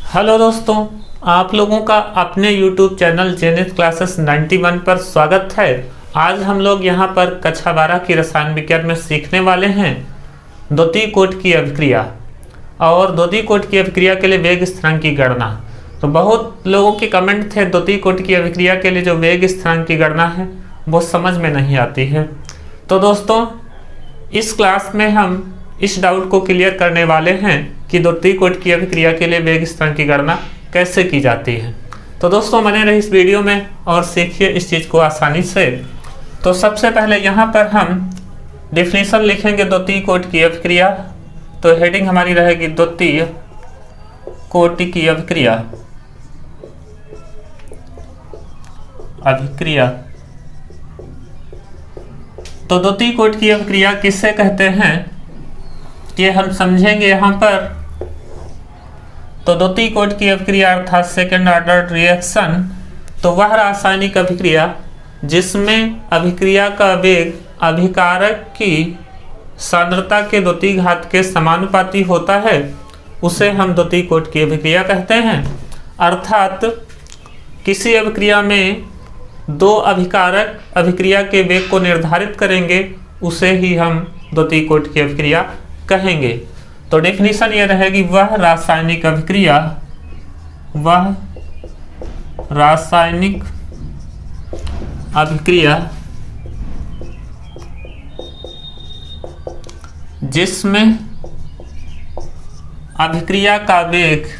Hello दोस्तों, आप लोगों का अपने YouTube चैनल जेनिथ क्लासेस 91 पर स्वागत है। आज हम लोग यहाँ पर कक्षा 12 की रसायन विज्ञान में सीखने वाले हैं द्वितीय कोटि की अभिक्रिया और द्वितीय कोटि की अभिक्रिया के लिए वेग स्थिरांक की गणना। तो बहुत लोगों के कमेंट थे द्वितीय कोटि की अभिक्रिया के लिए जो वेग स्थिरांक की गणना है वो समझ में नहीं आती है। तो दोस्तों इस क्लास में हम इस डाउट को क्लियर करने वाले हैं कि द्वितीय कोटि की अभिक्रिया के लिए वेग स्थिरांक की गणना कैसे की जाती है। तो दोस्तों बने रहिए इस वीडियो में और सीखिए इस चीज़ को आसानी से। तो सबसे पहले यहाँ पर हम डिफिनीशन लिखेंगे द्वितीय कोटि की अभिक्रिया। तो हेडिंग हमारी रहेगी द्वितीय कोटि की अभिक्रिया। तो द्वितीय कोटि की अभिक्रिया किससे कहते हैं ये हम समझेंगे यहाँ पर। तो द्वितीय कोटि की अभिक्रिया अर्थात सेकेंड ऑर्डर रिएक्शन तो वह रासायनिक अभिक्रिया जिसमें अभिक्रिया का वेग अभिकारक की सांद्रता के द्वितीय घात के समानुपाती होता है उसे हम द्वितीय कोटि की अभिक्रिया कहते हैं। अर्थात किसी अभिक्रिया में दो अभिकारक अभिक्रिया के वेग को निर्धारित करेंगे उसे ही हम द्वितीय कोटि की अभिक्रिया कहेंगे। तो डेफिनेशन ये रहेगी वह रासायनिक अभिक्रिया जिसमें अभिक्रिया का वेग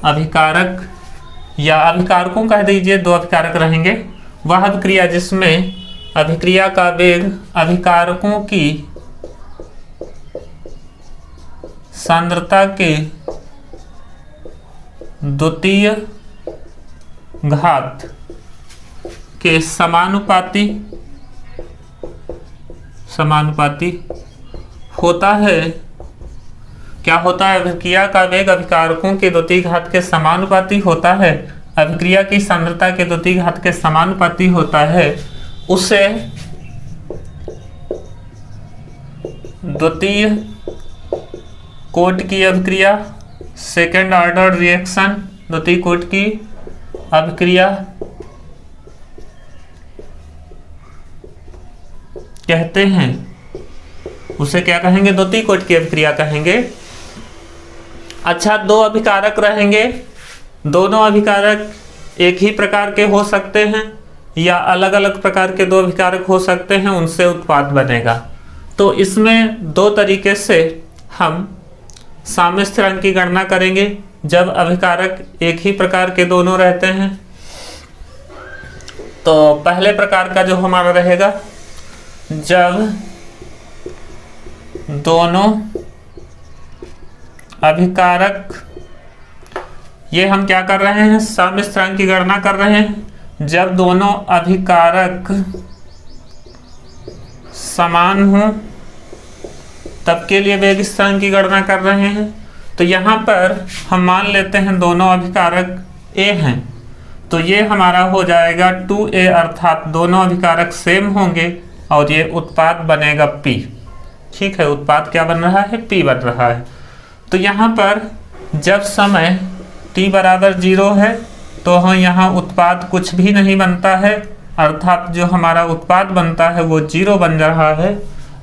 अभिकारक या अभिकारकों कह दीजिए, दो अभिकारक रहेंगे। वह अभिक्रिया जिसमें अभिक्रिया का वेग अभिकारकों की सांद्रता के द्वितीय घात के समानुपाती होता है। क्या होता है? अभिक्रिया का वेग अभिकारकों के द्वितीय घात के समानुपाती होता है, अभिक्रिया की सांद्रता के द्वितीय घात के समानुपाती होता है, उसे द्वितीय कोटि की अभिक्रिया सेकेंड ऑर्डर रिएक्शन द्वितीय कोटि की अभिक्रिया कहते हैं। उसे क्या कहेंगे? द्वितीय कोटि की अभिक्रिया कहेंगे। अच्छा, दो अभिकारक रहेंगे, दोनों अभिकारक एक ही प्रकार के हो सकते हैं या अलग अलग प्रकार के दो अभिकारक हो सकते हैं, उनसे उत्पाद बनेगा। तो इसमें दो तरीके से हम साम्य स्थिरांक की गणना करेंगे जब अभिकारक एक ही प्रकार के दोनों रहते हैं। तो पहले प्रकार का जो हमारा रहेगा जब दोनों अभिकारक, ये हम क्या कर रहे हैं? साम्य स्थिरांक की गणना कर रहे हैं जब दोनों अभिकारक समान हो तब के लिए वेग स्थिरांक की गणना कर रहे हैं। तो यहाँ पर हम मान लेते हैं दोनों अभिकारक A हैं, तो ये हमारा हो जाएगा 2A अर्थात दोनों अभिकारक सेम होंगे और ये उत्पाद बनेगा P। ठीक है, उत्पाद क्या बन रहा है? P बन रहा है। तो यहाँ पर जब समय t बराबर 0 है तो हम यहाँ उत्पाद कुछ भी नहीं बनता है, अर्थात जो हमारा उत्पाद बनता है वो 0 बन रहा है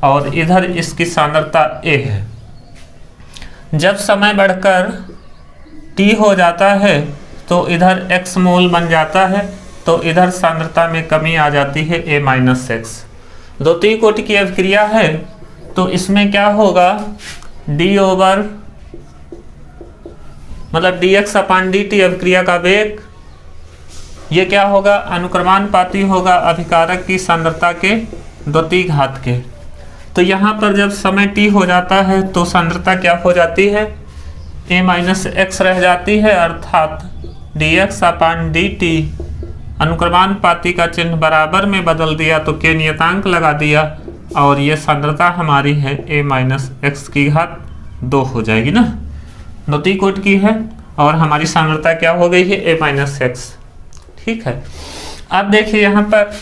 और इधर इसकी सांद्रता A है। जब समय बढ़कर t हो जाता है तो इधर x मोल बन जाता है, तो इधर सांद्रता में कमी आ जाती है A-x। द्वितीय कोटि की अभिक्रिया है तो इसमें क्या होगा? dx अपान dt अभिक्रिया का वेग, ये क्या होगा? अनुक्रमानुपाती होगा अभिकारक की सांद्रता के द्वितीय घात के। तो यहाँ पर जब समय t हो जाता है तो सांद्रता क्या हो जाती है? A-x रह जाती है, अर्थात dx अपान dt अनुक्रमानुपाती का चिन्ह बराबर में बदल दिया तो के नियतांक लगा दिया और ये सांद्रता हमारी है A-x की घात 2 हो जाएगी ना। द्वितीय कोटि की है और हमारी सांद्रता क्या हो गई है? A-x। ठीक है। अब देखिए यहाँ पर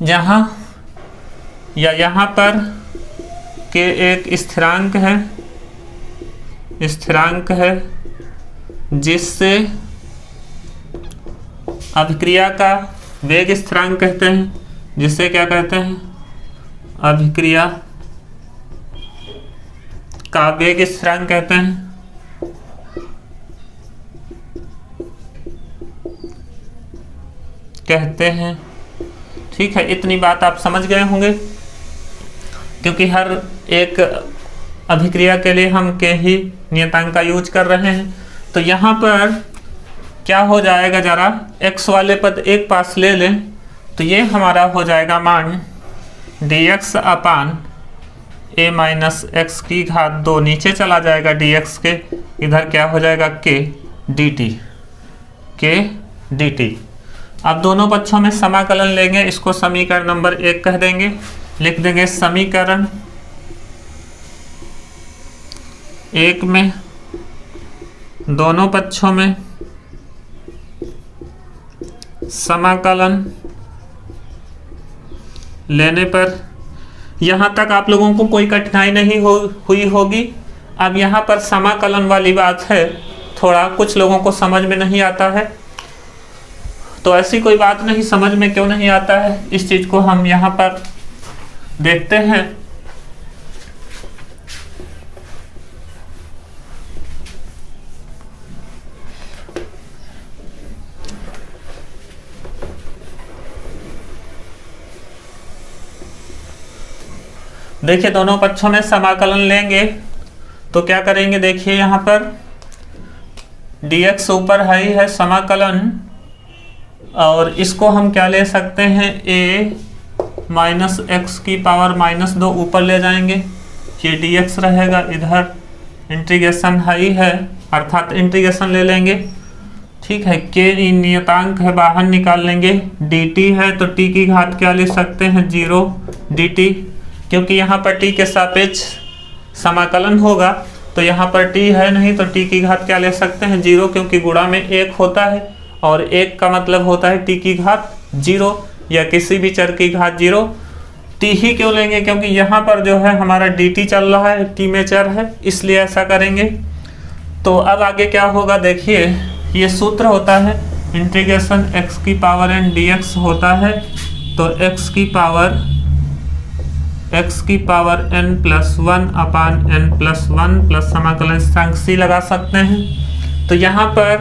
यहाँ या यहाँ पर के एक स्थिरांक है जिससे अभिक्रिया का वेग स्थिरांक कहते हैं, जिससे क्या कहते हैं, अभिक्रिया का वेग स्थिरांक कहते हैं। ठीक है, इतनी बात आप समझ गए होंगे, क्योंकि हर एक अभिक्रिया के लिए हम के ही नियतांक का यूज कर रहे हैं। तो यहाँ पर क्या हो जाएगा, जरा x वाले पद एक पास ले लें तो ये हमारा हो जाएगा मान dx upon a minus x की घात 2, नीचे चला जाएगा dx के, इधर क्या हो जाएगा k dt। अब दोनों पक्षों में समाकलन लेंगे, इसको समीकरण नंबर 1 कह देंगे। लिख देंगे समीकरण 1 में दोनों पक्षों में समाकलन लेने पर, यहाँ तक आप लोगों को कोई कठिनाई नहीं हुई होगी। अब यहाँ पर समाकलन वाली बात है, थोड़ा कुछ लोगों को समझ में नहीं आता है, तो ऐसी कोई बात नहीं, समझ में क्यों नहीं आता है, इस चीज को हम यहाँ पर देखते हैं। देखिए दोनों पक्षों में समाकलन लेंगे तो क्या करेंगे, देखिए यहाँ पर dx ऊपर है समाकलन, और इसको हम क्या ले सकते हैं, a माइनस एक्स की पावर -2 ऊपर ले जाएंगे, ये dx रहेगा, इधर इंटीग्रेशन है अर्थात इंटीग्रेशन ले लेंगे। ठीक है, के नियतांक है बाहर निकाल लेंगे, dt है तो t की घात क्या ले सकते हैं, 0 dt, क्योंकि यहाँ पर t के सापेक्ष समाकलन होगा, तो यहाँ पर t है नहीं तो t की घात क्या ले सकते हैं, 0, क्योंकि गुणा में 1 होता है और 1 का मतलब होता है t की घात 0 या किसी भी चर की घात 0। t ही क्यों लेंगे, क्योंकि यहाँ पर जो है हमारा dt चल रहा है, t में चर है, इसलिए ऐसा करेंगे। तो अब आगे क्या होगा, देखिए ये सूत्र होता है इंटीग्रेशन x की पावर n dx होता है, तो x की पावर n+1 अपान n+1 प्लस समाकलन स्थिरांक c लगा सकते हैं। तो यहाँ पर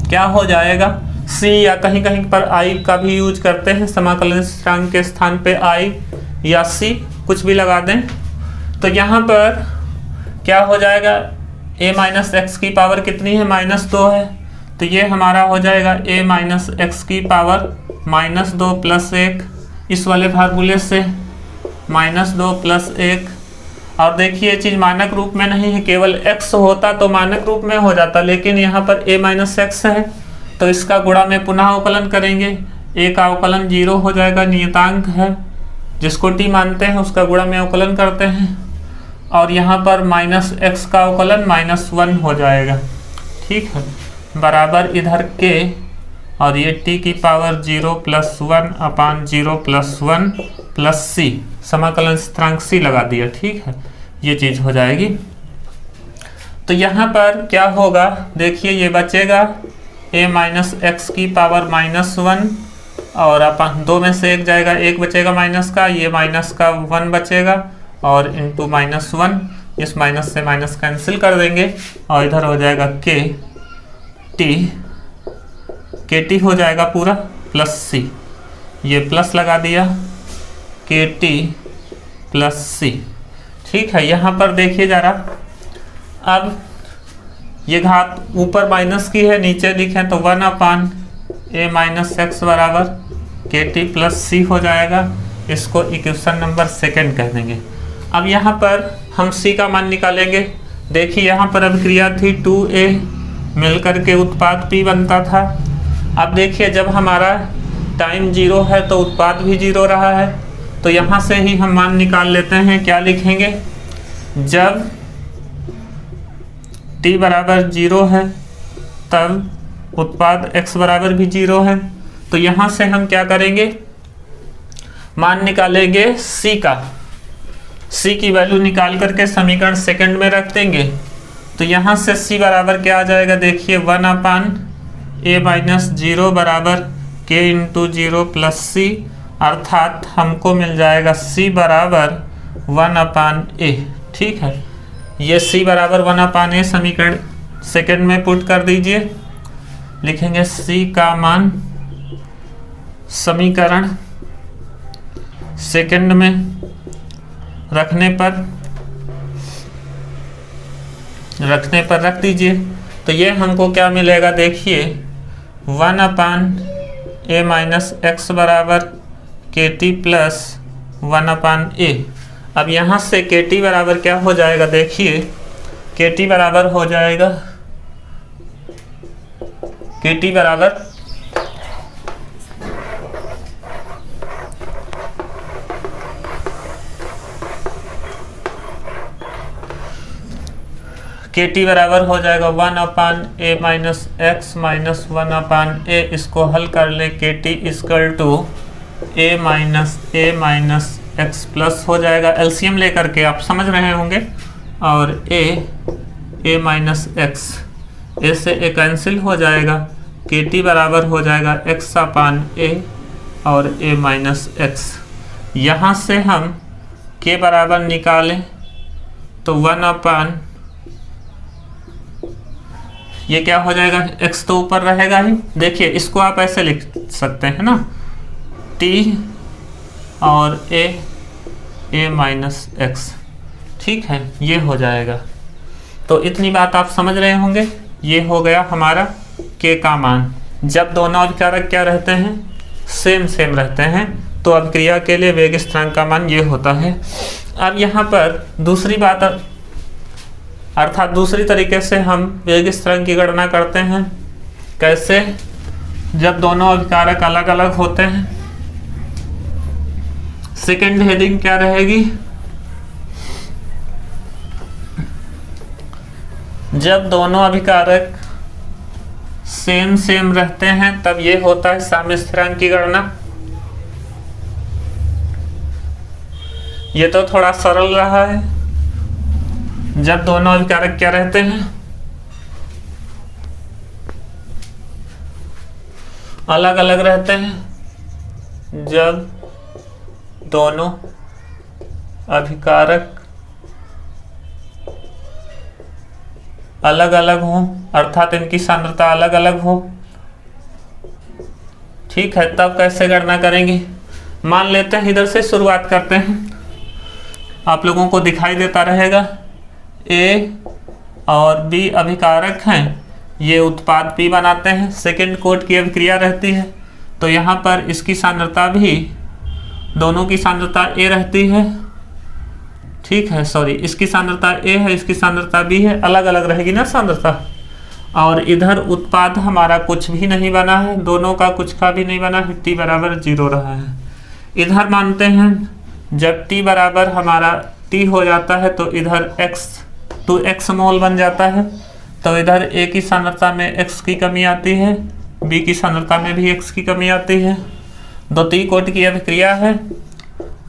क्या हो जाएगा, c या कहीं कहीं पर i का भी यूज करते हैं, समाकलन स्थिरांक के स्थान पे i या c कुछ भी लगा दें। तो यहाँ पर क्या हो जाएगा, a माइनस एक्स की पावर कितनी है, -2 है, तो ये हमारा हो जाएगा a माइनस एक्स की पावर -2 प्लस 1, इस वाले फार्मूले से -2 प्लस 1। और देखिए ये चीज़ मानक रूप में नहीं है, केवल x होता तो मानक रूप में हो जाता, लेकिन यहाँ पर a माइनस एक्स है तो इसका गुणा में पुनः अवकलन करेंगे, a का अवकलन 0 हो जाएगा, नियतांक है जिसको t मानते हैं उसका गुणा में अवकलन करते हैं, और यहाँ पर -x का अवकलन -1 हो जाएगा। ठीक है, बराबर इधर k और ये t की पावर 0 + 1 अपान 0 + 1 प्लस c, समाकलन स्थिरांक c लगा दिया। ठीक है, ये चीज हो जाएगी। तो यहाँ पर क्या होगा, देखिए ये बचेगा a माइनस एक्स की पावर -1 और अपन 2 में से 1 जाएगा, 1 बचेगा माइनस का, ये माइनस का 1 बचेगा और इंटू -1, इस माइनस से माइनस कैंसिल कर देंगे और इधर हो जाएगा kt हो जाएगा पूरा प्लस c, ये प्लस लगा दिया kt प्लस c। ठीक है, यहाँ पर देखिए जरा, अब ये घात ऊपर माइनस की है, नीचे लिखें तो 1 अपान a माइनस एक्स बराबर kt प्लस c हो जाएगा, इसको इक्वेशन नंबर 2 कह देंगे। अब यहाँ पर हम c का मान निकालेंगे। देखिए यहाँ पर अभिक्रिया थी 2a, मिलकर के उत्पाद p बनता था। अब देखिए जब हमारा टाइम 0 है तो उत्पाद भी 0 रहा है, तो यहाँ से ही हम मान निकाल लेते हैं। क्या लिखेंगे, जब t बराबर 0 है तब उत्पाद x बराबर भी 0 है। तो यहाँ से हम क्या करेंगे, मान निकालेंगे c का, c की वैल्यू निकाल करके समीकरण सेकंड में रख देंगे। तो यहाँ से c बराबर क्या आ जाएगा, देखिए 1/a-0 बराबर k इंटू 0 प्लस c, अर्थात हमको मिल जाएगा c बराबर 1/a। ठीक है, ये c बराबर 1/a समीकरण सेकंड में पुट कर दीजिए। लिखेंगे c का मान समीकरण सेकंड में रखने पर रख दीजिए। तो ये हमको क्या मिलेगा, देखिए 1/a-x बराबर kt प्लस 1/a। अब यहाँ से kt बराबर क्या हो जाएगा, देखिए kt बराबर हो जाएगा, kt बराबर kt बराबर हो जाएगा 1/a-x माइनस 1/a। इसको हल कर ले, kt equal to a minus x plus हो जाएगा, एलसीएम लेकर के आप समझ रहे होंगे, और a माइनस x, a से a कैंसिल हो जाएगा, kt बराबर हो जाएगा x/a और a माइनस x। यहाँ से हम k बराबर निकालें तो 1/, ये क्या हो जाएगा, x तो ऊपर रहेगा ही। देखिए इसको आप ऐसे लिख सकते हैं ना, t और a माइनस x। ठीक है, ये हो जाएगा। तो इतनी बात आप समझ रहे होंगे। ये हो गया हमारा k का मान। जब दोनों अभिकारक क्या रहते हैं, सेम रहते हैं, तो अभिक्रिया के लिए वेग स्थिरांक का मान ये होता है। अब यहाँ पर दूसरी बात, अर्थात दूसरी तरीके से हम वेग स्थिरांक की गणना करते हैं। कैसे, जब दोनों अभिकारक अलग अलग होते हैं। सेकंड हेडिंग क्या रहेगी, जब दोनों अभिकारक सेम रहते हैं तब ये होता है साम्य स्थिरांक की गणना। ये तो थोड़ा सरल रहा है। जब दोनों अभिकारक क्या रहते हैं, अलग अलग रहते हैं। जब दोनों अभिकारक अलग अलग हो, अर्थात इनकी सांद्रता अलग अलग हो। ठीक है, तब कैसे गणना करेंगे, मान लेते हैं इधर से शुरुआत करते हैं। आप लोगों को दिखाई देता रहेगा, A और B अभिकारक हैं, ये उत्पाद P बनाते हैं। सेकेंड कोट की अभिक्रिया रहती है, तो यहाँ पर इसकी सांद्रता भी, दोनों की सांद्रता A रहती है। ठीक है, सॉरी, इसकी सांद्रता A है, इसकी सांद्रता B है, अलग अलग रहेगी ना सांद्रता। और इधर उत्पाद हमारा कुछ भी नहीं बना है, दोनों का कुछ का भी नहीं बना है, t बराबर 0 रहा है। इधर मानते हैं जब t बराबर हमारा t हो जाता है तो इधर x मोल बन जाता है। तो इधर A की सांद्रता में x की कमी आती है, B की सांद्रता में भी x की कमी आती है। दो t कोट की अभिक्रिया है,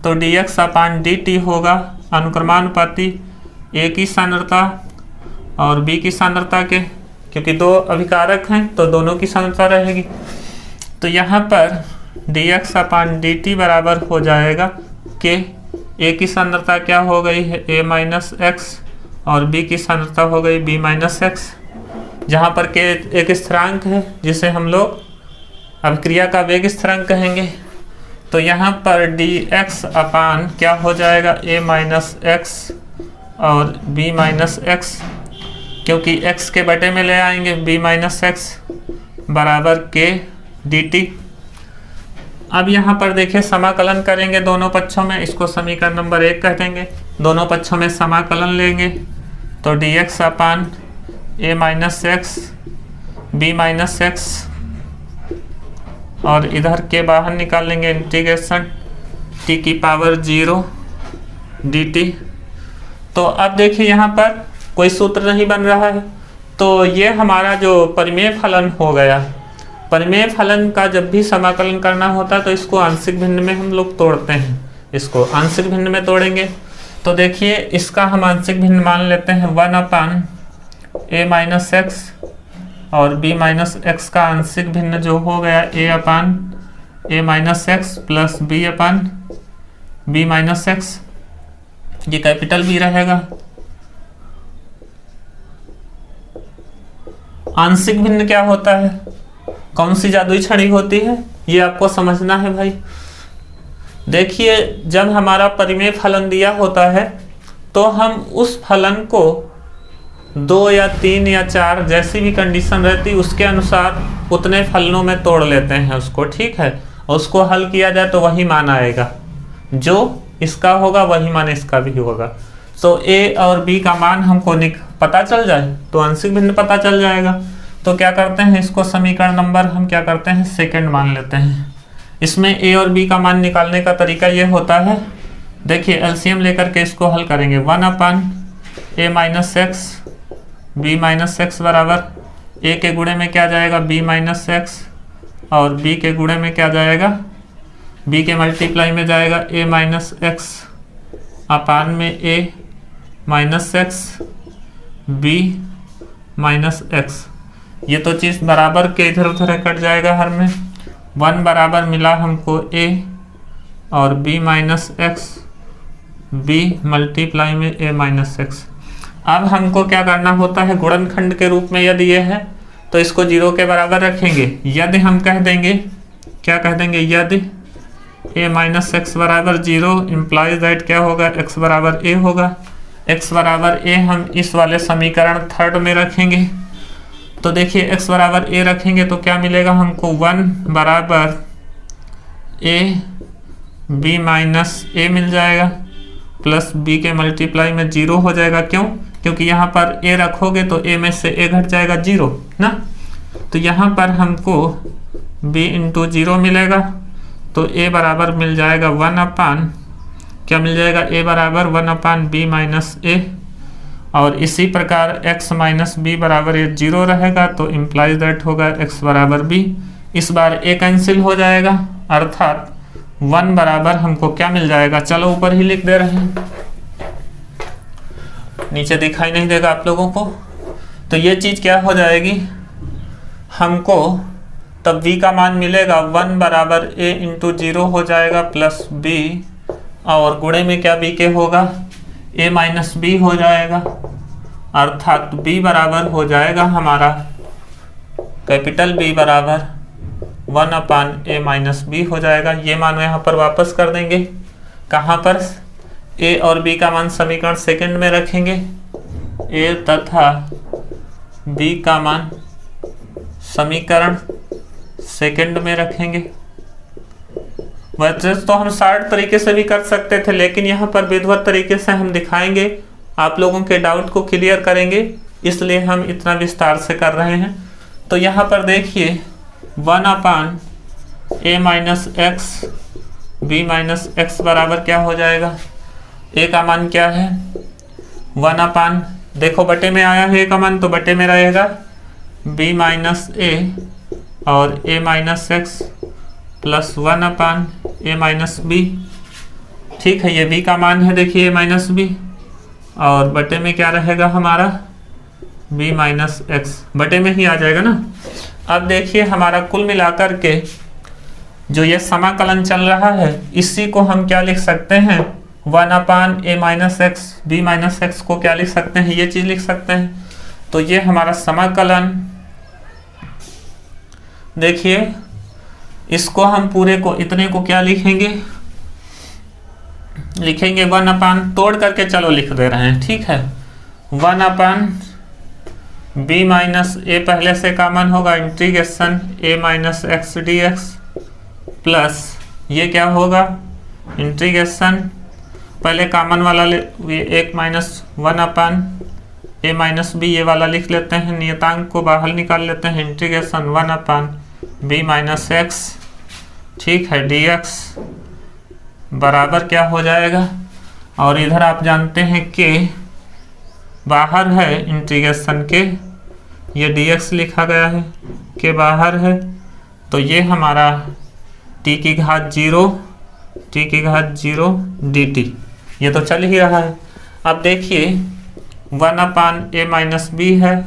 तो dx/dt होगा अनुक्रमानुपाती A की सांद्रता और B की सांद्रता के, क्योंकि दो अभिकारक हैं तो दोनों की सांद्रता रहेगी। तो यहाँ पर dx/dt बराबर हो जाएगा कि A की सांद्रता क्या हो गई है, A माइनस x, और B की सांद्रता हो गई B माइनस x, जहाँ पर k एक स्थिरांक है जिसे हम लोग अभिक्रिया का वेग स्थिरांक कहेंगे। तो यहाँ पर dx अपान क्या हो जाएगा, A माइनस x और B माइनस x, क्योंकि x के बटे में ले आएंगे b माइनस x बराबर k dt। अब यहाँ पर देखिए समाकलन करेंगे दोनों पक्षों में, इसको समीकरण नंबर 1 कह देंगे। दोनों पक्षों में समाकलन लेंगे तो dx upon a minus x b minus x, और इधर के बाहर निकाल लेंगे इंटीग्रेशन t की पावर 0 dt। तो अब देखिए यहाँ पर कोई सूत्र नहीं बन रहा है, तो ये हमारा जो परिमेय फलन हो गया। परिमेय फलन का जब भी समाकलन करना होता है तो इसको आंशिक भिन्न में हम लोग तोड़ते हैं। इसको आंशिक भिन्न में तोड़ेंगे तो देखिए इसका हम आंशिक भिन्न मान लेते हैं 1/a माइनस एक्स, और b माइनस एक्स का आंशिक भिन्न जो हो गया a minus x plus b minus x, ये कैपिटल B रहेगा। आंशिक भिन्न क्या होता है, कौन सी जादुई छड़ी होती है, ये आपको समझना है भाई। देखिए जब हमारा परिमेय फलन दिया होता है तो हम उस फलन को 2 या 3 या 4 जैसी भी कंडीशन रहती उसके अनुसार उतने फलनों में तोड़ लेते हैं उसको, ठीक है। और उसको हल किया जाए तो वही मान आएगा, जो इसका होगा वही मान इसका भी होगा। तो a और b का मान हमको पता चल जाए तो आंशिक भिन्न पता चल जाएगा। तो क्या करते हैं, इसको समीकरण नंबर हम क्या करते हैं सेकंड मान लेते हैं। इसमें a और b का मान निकालने का तरीका ये होता है, देखिए एलसीएम लेकर के इसको हल करेंगे। 1/a minus x b minus x बराबर a के गुणे में क्या जाएगा b माइनस एक्स, और b के गुणे में क्या जाएगा, b के मल्टीप्लाई में जाएगा a माइनस एक्स अपान में a minus x b minus x. ये तो चीज़ बराबर के इधर उधर कट जाएगा हर में। 1 बराबर मिला हमको a और b minus x, b multiply में a माइनस एक्स। अब हमको क्या करना होता है, गुणनखंड के रूप में यदि ये है तो इसको 0 के बराबर रखेंगे। यदि हम कह देंगे, क्या कह देंगे, यदि a माइनस एक्स बराबर 0 इम्प्लाइज दैट क्या होगा, x बराबर a होगा। x बराबर a हम इस वाले समीकरण थर्ड में रखेंगे। तो देखिए x बराबर a रखेंगे तो क्या मिलेगा हमको, 1 बराबर a b माइनस a मिल जाएगा, प्लस b के मल्टीप्लाई में 0 हो जाएगा। क्यों, क्योंकि यहाँ पर a रखोगे तो a में से a घट जाएगा 0 ना। तो यहाँ पर हमको b इंटू 0 मिलेगा, तो a बराबर मिल जाएगा 1/, क्या मिल जाएगा, a बराबर 1/b माइनस a। और इसी प्रकार x माइनस b बराबर ये 0 रहेगा, तो इम्प्लाइज दैट होगा x बराबर b। इस बार a कैंसिल हो जाएगा, अर्थात 1 बराबर हमको क्या मिल जाएगा, चलो ऊपर ही लिख दे रहे हैं, नीचे दिखाई नहीं देगा आप लोगों को। तो ये चीज़ क्या हो जाएगी, हमको तब b का मान मिलेगा 1 बराबर a इंटू 0 हो जाएगा प्लस b, और गुणे में क्या b के होगा, a माइनस b हो जाएगा, अर्थात b बराबर हो जाएगा हमारा कैपिटल B बराबर 1/a माइनस b हो जाएगा। ये मान यहाँ पर वापस कर देंगे, कहाँ पर, a और b का मान समीकरण सेकंड में रखेंगे, a तथा b का मान समीकरण सेकंड में रखेंगे। वैसे तो हम शार्ट तरीके से भी कर सकते थे, लेकिन यहाँ पर विधिवत तरीके से हम दिखाएंगे, आप लोगों के डाउट को क्लियर करेंगे, इसलिए हम इतना विस्तार से कर रहे हैं। तो यहाँ पर देखिए 1/a minus x b minus x बराबर क्या हो जाएगा, a का मान क्या है, 1/, देखो बटे में आया है a का मान तो बटे में रहेगा b माइनस a और a minus x plus 1/a minus b। ठीक है, ये b का मान है, देखिए a माइनस b, और बटे में क्या रहेगा हमारा b माइनस एक्स, बटे में ही आ जाएगा ना। अब देखिए हमारा कुल मिलाकर के जो ये समाकलन चल रहा है, इसी को हम क्या लिख सकते हैं, 1/a minus x b minus x को क्या लिख सकते हैं, ये चीज़ लिख सकते हैं। तो ये हमारा समाकलन, देखिए इसको हम पूरे को, इतने को क्या लिखेंगे, लिखेंगे 1/, तोड़ करके चलो लिख दे रहे हैं, ठीक है। 1/b माइनस a पहले से कॉमन होगा, integration a minus x D x, plus ये क्या होगा, इंटीग्रेशन पहले कॉमन वाला ये 1 माइनस 1/a माइनस b, ये वाला लिख लेते हैं, नियतांक को बाहर निकाल लेते हैं, इंटीग्रेशन 1/b माइनस एक्स, ठीक है, dx बराबर क्या हो जाएगा, और इधर आप जानते हैं कि बाहर है इंटीग्रेशन के, ये dx लिखा गया है के बाहर है, तो ये हमारा t की घात 0 dt, ये तो चल ही रहा है। अब देखिए 1/a-b है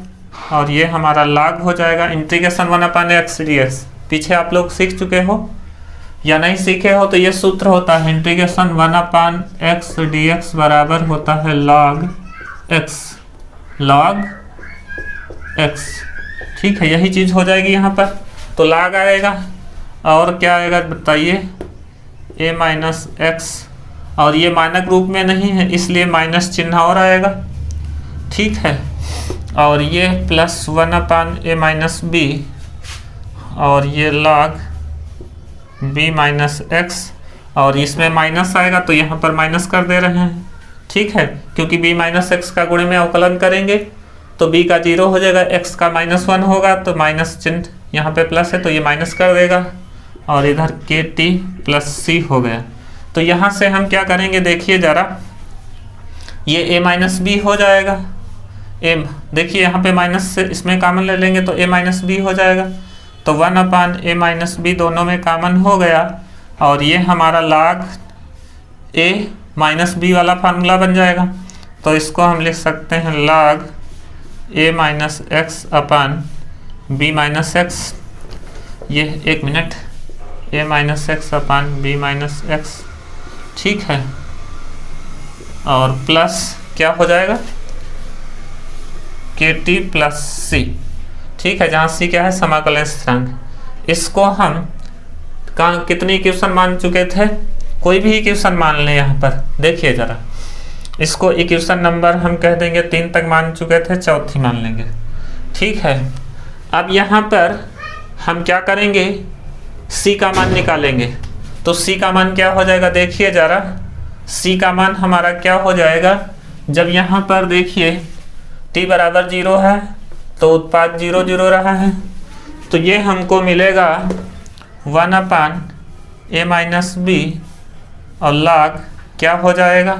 और ये हमारा log हो जाएगा इंटीग्रेशन 1/x dx। पीछे आप लोग सीख चुके हो या नहीं सीखे हो तो ये सूत्र होता है इंटीग्रेशन 1/x dx बराबर होता है log x। ठीक है, यही चीज़ हो जाएगी यहाँ पर, तो log आएगा और क्या आएगा बताइए, a-x, और ये मानक रूप में नहीं है इसलिए माइनस चिन्ह और आएगा। ठीक है, और ये प्लस 1/a-b और ये log b-x, और इसमें माइनस आएगा तो यहाँ पर माइनस कर दे रहे हैं। ठीक है, क्योंकि b-x का गुणे में अवकलन करेंगे तो b का 0 हो जाएगा, x का -1 होगा तो माइनस चिन्ह यहाँ पे प्लस है तो ये माइनस कर देगा, और इधर kt प्लस c हो गया। तो यहाँ से हम क्या करेंगे देखिए ज़रा, ये a-b हो जाएगा, देखिए यहाँ पे माइनस से इसमें कॉमन ले लेंगे तो a-b हो जाएगा, तो 1/a-b दोनों में कॉमन हो गया, और ये हमारा log a-b वाला फार्मूला बन जाएगा। तो इसको हम लिख सकते हैं log a-x/b-x, ये एक मिनट, a-x/b-x। ठीक है, और प्लस क्या हो जाएगा, kt प्लस c। ठीक है, जहाँ c क्या है, समाकलन स्थिरांक। इसको हम कितनी इक्वेशन मान चुके थे, कोई भी इक्वेशन मान लें। यहाँ पर देखिए ज़रा, इसको इक्वेशन नंबर हम कह देंगे 3 तक मान चुके थे, चौथी मान लेंगे। ठीक है, अब यहाँ पर हम क्या करेंगे, c का मान निकालेंगे। तो c का मान क्या हो जाएगा देखिए ज़रा, c का मान हमारा क्या हो जाएगा, जब यहाँ पर देखिए t बराबर 0 है तो उत्पाद 0 0 रहा है, तो ये हमको मिलेगा 1/a-b और log क्या हो जाएगा,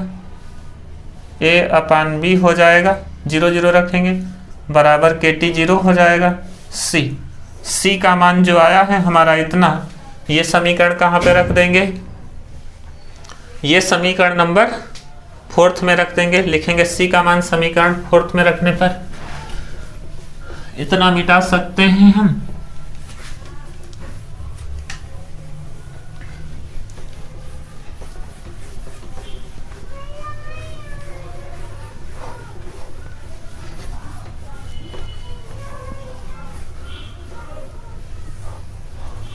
a/b हो जाएगा, 0 0 रखेंगे, बराबर kt 0 हो जाएगा, c का मान जो आया है हमारा इतना, ये समीकरण कहाँ पे रख देंगे, ये समीकरण नंबर 4th में रख देंगे। लिखेंगे c का मान समीकरण 4th में रखने पर इतना मिटा सकते हैं हम।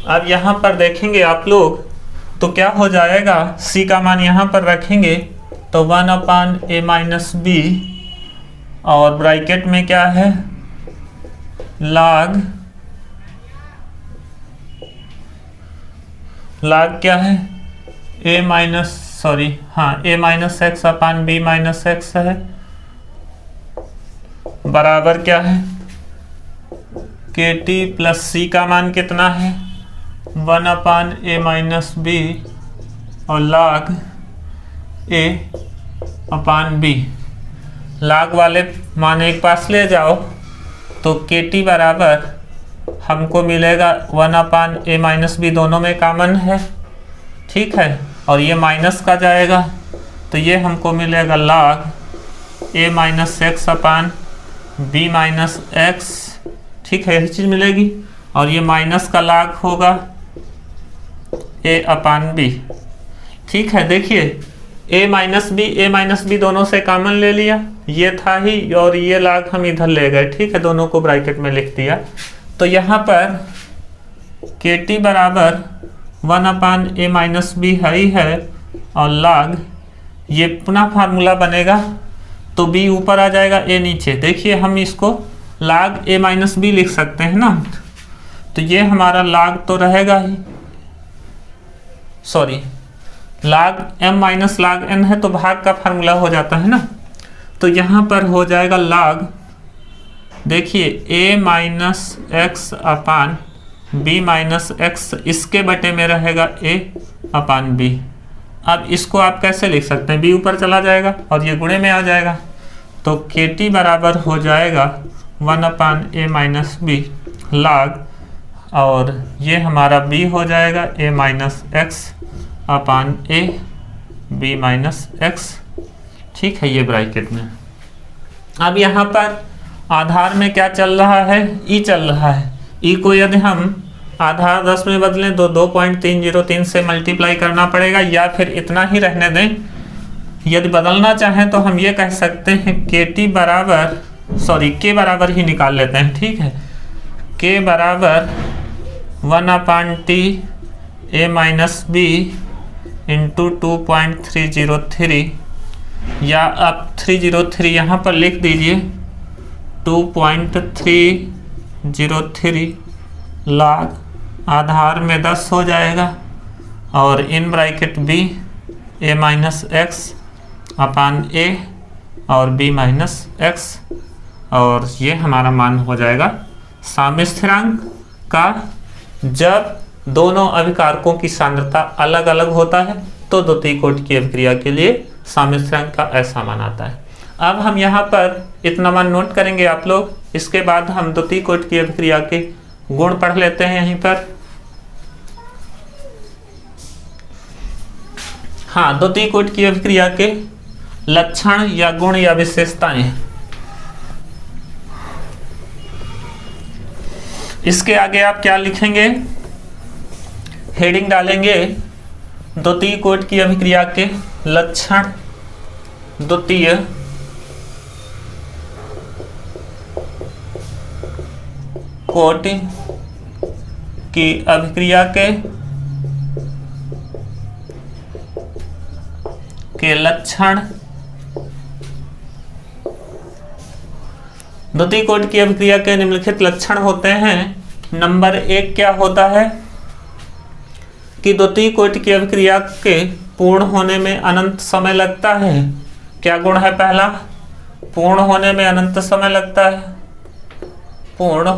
अब यहाँ पर देखेंगे आप लोग तो क्या हो जाएगा, c का मान यहाँ पर रखेंगे तो 1/a-b और ब्रैकेट में क्या है, log क्या है, a-x/b-x है, बराबर क्या है, kt प्लस c का मान कितना है, 1/a-b और log a/b। log वाले मान एक पास ले जाओ तो kt बराबर हमको मिलेगा 1/a-b, दोनों में कॉमन है। ठीक है, और ये माइनस का जाएगा तो ये हमको मिलेगा log a-x/b-x। ठीक है, यही चीज़ मिलेगी, और ये माइनस का log होगा a/b। ठीक है, देखिए a-b दोनों से कॉमन ले लिया, ये था ही, और ये log हम इधर ले गए। ठीक है, दोनों को ब्रैकेट में लिख दिया, तो यहाँ पर kt बराबर 1/a-b है और log ये पुनः फार्मूला बनेगा तो b ऊपर आ जाएगा, a नीचे। देखिए हम इसको log a-b लिख सकते हैं ना, तो ये हमारा log तो रहेगा ही, सॉरी log m-log n है तो भाग का फार्मूला हो जाता है ना, तो यहाँ पर हो जाएगा log, देखिए a-x/b-x, इसके बटे में रहेगा a/b। अब इसको आप कैसे लिख सकते हैं, b ऊपर चला जाएगा और ये गुणे में आ जाएगा, तो kt बराबर हो जाएगा 1/a-b log, और ये हमारा b हो जाएगा a-x/a b-x। ठीक है, ये ब्रैकेट में। अब यहाँ पर आधार में क्या चल रहा है, e चल रहा है। e को यदि हम आधार 10 में बदलें तो 2.303 से मल्टीप्लाई करना पड़ेगा, या फिर इतना ही रहने दें। यदि बदलना चाहें तो हम ये कह सकते हैं के बराबर ही निकाल लेते हैं। ठीक है, k बराबर 1/t(a-b) इंटू 2.303, या अब 303 यहाँ पर लिख दीजिए, 2.303 log आधार में 10 हो जाएगा, और इन ब्रैकेट b a-x/a और b-x, और ये हमारा मान हो जाएगा साम्य स्थिरांक का। जब दोनों अभिकारकों की सांद्रता अलग अलग होता है तो द्वितीय कोटि की अभिक्रिया के लिए साम्य स्थिरांक का ऐसा मान आता है। अब हम यहाँ पर इतना मान नोट करेंगे आप लोग, इसके बाद हम द्वितीय कोटि की अभिक्रिया के गुण पढ़ लेते हैं यहीं पर। हाँ, द्वितीय कोटि की अभिक्रिया के लक्षण या गुण या विशेषताएं। इसके आगे आप क्या लिखेंगे, हेडिंग डालेंगे द्वितीय कोटि की अभिक्रिया के लक्षण, द्वितीय कोटि की अभिक्रिया के लक्षण। द्वितीय कोटि की अभिक्रिया के निम्नलिखित लक्षण होते हैं। नंबर 1 क्या होता है कि द्वितीय कोटि की अभिक्रिया के पूर्ण होने में अनंत समय लगता है। क्या गुण है पहला, पूर्ण होने में अनंत समय लगता है। पूर्ण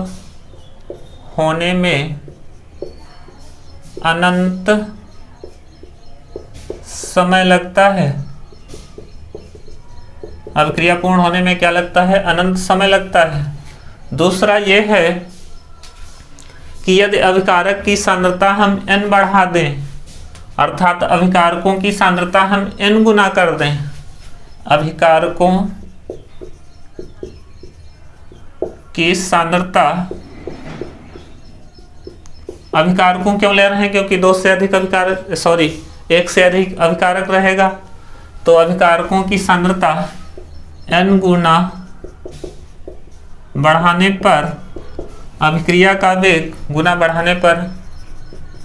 होने में अनंत समय लगता है। अभिक्रिया पूर्ण होने में क्या लगता है, अनंत समय लगता है। दूसरा यह है कि यदि अभिकारक की सांद्रता हम n बढ़ा दें, अर्थात अभिकारकों की सांद्रता हम n गुना कर दें, अभिकारकों की सांद्रता, अभिकारकों क्यों ले रहे हैं, क्योंकि एक से अधिक अभिकारक रहेगा, तो अभिकारकों की सांद्रता n गुना बढ़ाने पर अभिक्रिया का वेग गुना बढ़ाने पर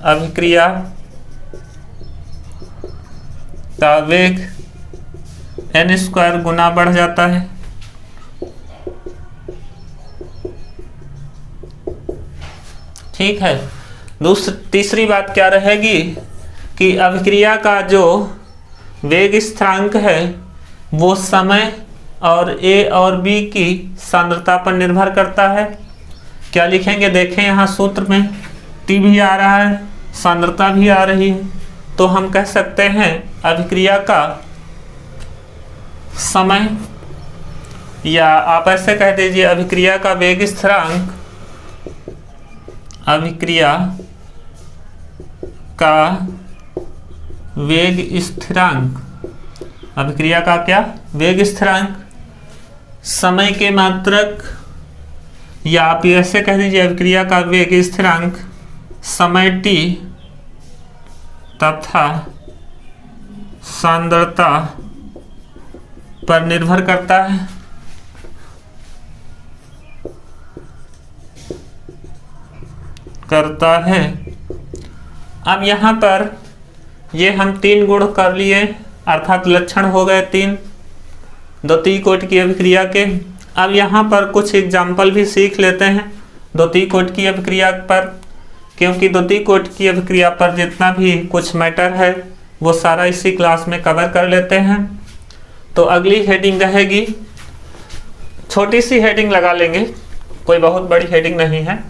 अभिक्रिया का वेग n² गुना बढ़ जाता है। ठीक है। तीसरी बात क्या रहेगी कि अभिक्रिया का जो वेग स्थिरांक है वो समय और A और B की सांद्रता पर निर्भर करता है। क्या लिखेंगे, देखें यहाँ सूत्र में T भी आ रहा है, सांद्रता भी आ रही है, तो हम कह सकते हैं अभिक्रिया का समय, या आप ऐसे कह दीजिए अभिक्रिया का वेग स्थिरांक, अभिक्रिया का वेग स्थिरांक, अभिक्रिया का क्या, वेग स्थिरांक समय के मात्रक, या आप ऐसे कह दीजिए अभिक्रिया का वेग स्थिरांक समय t तथा सांद्रता पर निर्भर करता है। अब यहाँ पर ये हम 3 गुण कर लिए, अर्थात लक्षण हो गए 3 द्वितीय कोटि की अभिक्रिया के। अब यहाँ पर कुछ एग्जाम्पल भी सीख लेते हैं द्वितीय कोटि की अभिक्रिया पर, क्योंकि द्वितीय कोटि की अभिक्रिया पर जितना भी कुछ मैटर है वो सारा इसी क्लास में कवर कर लेते हैं। तो अगली हेडिंग रहेगी, छोटी सी हेडिंग लगा लेंगे, कोई बहुत बड़ी हेडिंग नहीं है।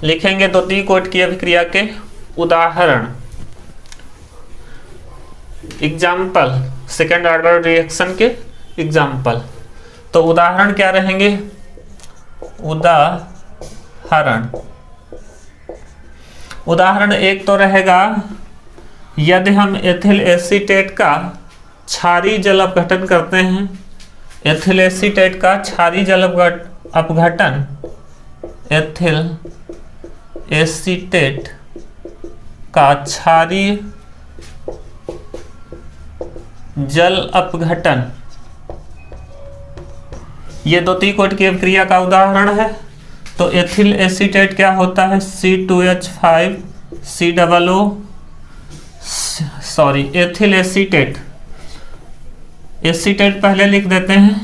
लिखेंगे द्वितीय कोटि की अभिक्रिया के उदाहरण, एग्जाम्पल, सेकेंड ऑर्डर रिएक्शन के एग्जाम्पल। तो उदाहरण क्या रहेंगे, उदाहरण एक तो रहेगा, यदि हम एथिल एसीटेट का क्षारीय जल अपघटन करते हैं, एथिल एसीटेट का क्षारीय जल अपघटन, एथिल एसीटेट का क्षारीय जल अपघटन, ये द्वितीय कोटि की अभिक्रिया का उदाहरण है। तो एथिल एसीटेट क्या होता है, C2H5 COO, sorry ethyl acetate, acetate पहले लिख देते हैं,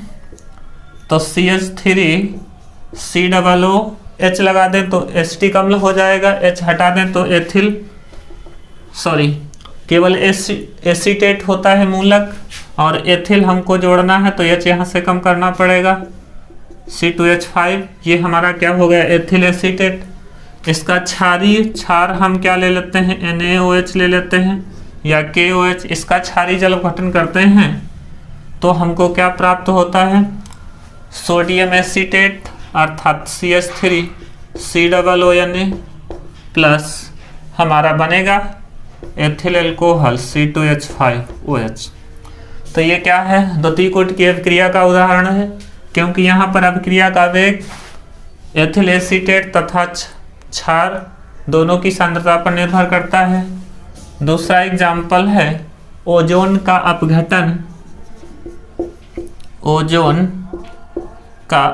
तो CH3 COO, H लगा दें तो Ht कम हो जाएगा, H हटा दें तो एथिल, सॉरी केवल एसीटेट होता है मूलक, और एथिल हमको जोड़ना है तो H यहाँ से कम करना पड़ेगा, C2H5, ये हमारा क्या हो गया, एथिल एसीटेट। इसका क्षारीय क्षार हम क्या ले लेते हैं, NaOH ले लेते हैं या KOH, इसका क्षारीय जल अपघटन करते हैं तो हमको क्या प्राप्त होता है, सोडियम एसीटेट अर्थात CH3 COONA प्लस हमारा बनेगा एथिल एल्कोहल C2H5OH। तो ये क्या है, द्वितीय कोटि की अभिक्रिया का उदाहरण है, क्योंकि यहाँ पर अभिक्रिया का वेग एथिल एसीटेट तथा क्षार दोनों की सांद्रता पर निर्भर करता है। दूसरा एग्जाम्पल है ओजोन का अपघटन, ओजोन का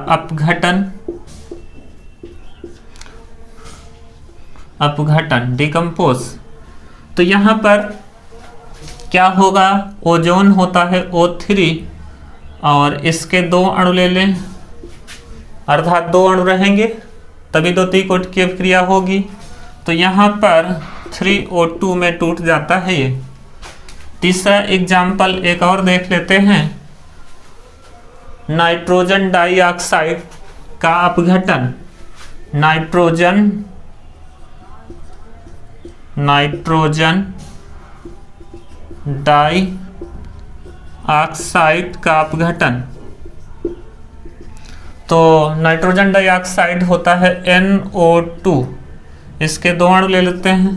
अपघटन डिकम्पोज। तो यहाँ पर क्या होगा, ओजोन होता है O3 और इसके 2 अणु ले लें, अर्थात 2 अणु रहेंगे तभी द्वितीय कोटि की अभिक्रिया होगी। तो यहाँ पर 3O2 में टूट जाता है ये। तीसरा एग्जाम्पल एक और देख लेते हैं, नाइट्रोजन डाइऑक्साइड का अपघटन, नाइट्रोजन डाइऑक्साइड का अपघटन। तो नाइट्रोजन डाइऑक्साइड होता है NO2, इसके 2 अणु ले लेते हैं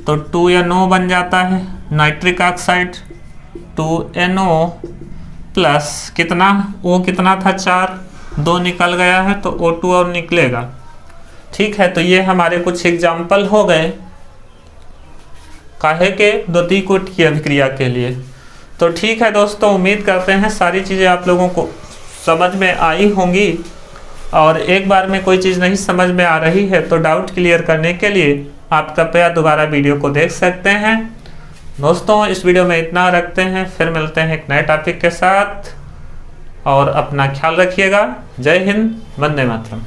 तो 2NO बन जाता है, नाइट्रिक ऑक्साइड 2NO प्लस कितना, O कितना था 4, 2 निकल गया है तो O2 और निकलेगा। ठीक है, तो ये हमारे कुछ एग्जाम्पल हो गए काहे के, द्वितीय कोटि की अभिक्रिया के लिए। तो ठीक है दोस्तों, उम्मीद करते हैं सारी चीज़ें आप लोगों को समझ में आई होंगी, और एक बार में कोई चीज़ नहीं समझ में आ रही है तो डाउट क्लियर करने के लिए आप कृपया दोबारा वीडियो को देख सकते हैं। दोस्तों इस वीडियो में इतना रखते हैं, फिर मिलते हैं एक नए टॉपिक के साथ, और अपना ख्याल रखिएगा। जय हिंद, वंदे मातरम।